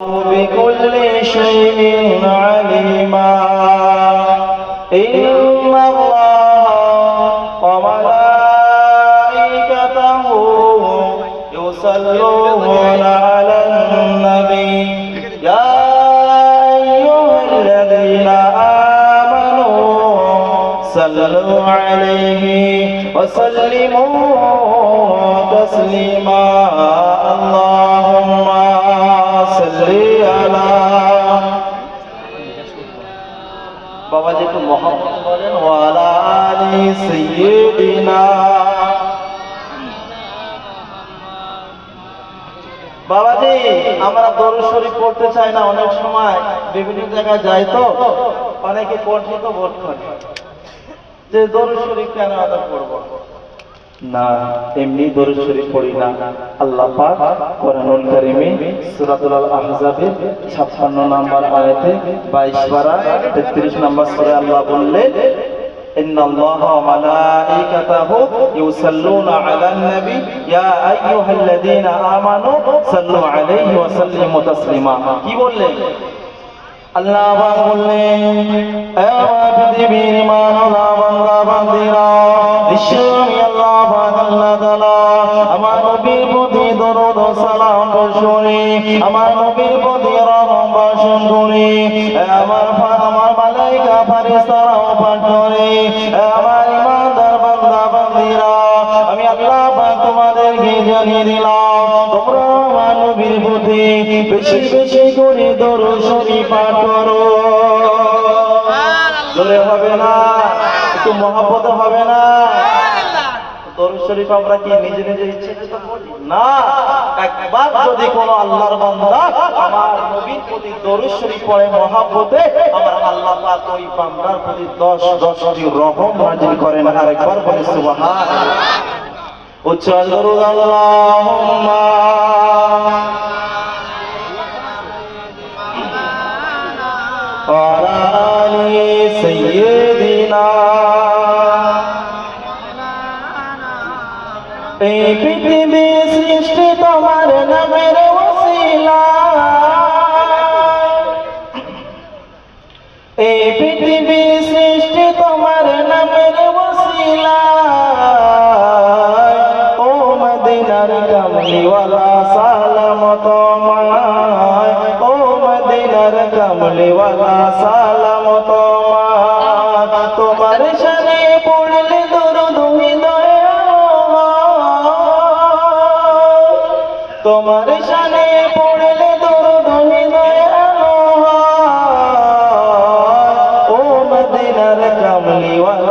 بكل شيء عليما إن الله وملائكته يصلون على النبي يا أيها الذين آمنوا صلوا عليه وسلموا تسليما اللهم বাবা যেটু মোহাম্মদ বলেন ওয়ালা আলি সাইয়্যিদিনা। বাবাজি আমরা দরুদ শরীফ পড়তে চাই না, অনেক সময় বিভিন্ন জায়গায় যাই তো অনেকে কঠিন বোধ করে যে দরুদ শরীফ কেন আদা করব না, এমনি দরুদ শরীফ পড়ি না। আল্লাহ পাক কোরআনুল কারীমে সূরাতুল আহজাবের 56 নম্বর আয়াতে 22 পারা 33 নম্বর সূরা আল্লাহ বললেন ইন্নাল্লাহা ওয়া মালাইকাতাহু ইউসাল্লুনা আলান নবী ইয়া আইয়ুহাল্লাযীনা আমানু সাল্লু আলাইহি ওয়া সাল্লিমু তাসলিমা। কি বললেন? আল্লাহ পাক বললেন এ পৃথিবীর মানবরা বান্দা বান্দিরা, নিশ্চয়ই আল্লাহ পাক আল্লাহ তাআলা আমার নবীর প্রতি দরুদ ও সালাম বর্ষণে, আমার নবীর প্রতি রহমত বর্ষণ করে, আমার মালায়েকা ফেরেশতারাও পাঠ করে। আমার ঈমানদার বান্দা বান্দিরা, আমি আল্লাহ পাক তোমাদেরকে জানিয়ে দিলাম তোমরা আমার নবীর প্রতি বেশি বেশি করে দরুদ শরীফ পাঠ করো। জোরে হবে না? একটু মহব্বত হবে না? দরুদ শরীফ আমরা কি নিজে নিজে ইচ্ছে করে পড়ি না? একবার যদি কোনো আল্লাহর বান্দা আমার নবীর প্রতি দরুদ শরীফ পড়ে মহব্বতে, আমার আল্লাহ পাক ওই বান্দার প্রতি 10টি রহমত নাযিল করেন। আরেকবার বলি সুবহানাল্লাহ। উচ্চ দরুদ আল্লাহুম্মা ওয়া আলি সাইয়্যিদিনা। এই পৃথিবী সৃষ্টি তোমার নামের ওসিলায়, এই পৃথিবী সৃষ্টি তোমার নামের ওসিলায়। ও মদিনার কামলিওয়ালা সালাম তোমায়, ও মদিনার কামলিওয়ালা সালাম তোমায়। তোমার শানে পড়লে দরুদ হৃদয়ে, তোমার শানে পড়লে দরুদ হৃদয়ে আলো হয়। ও মদিনার কামলিওয়ালা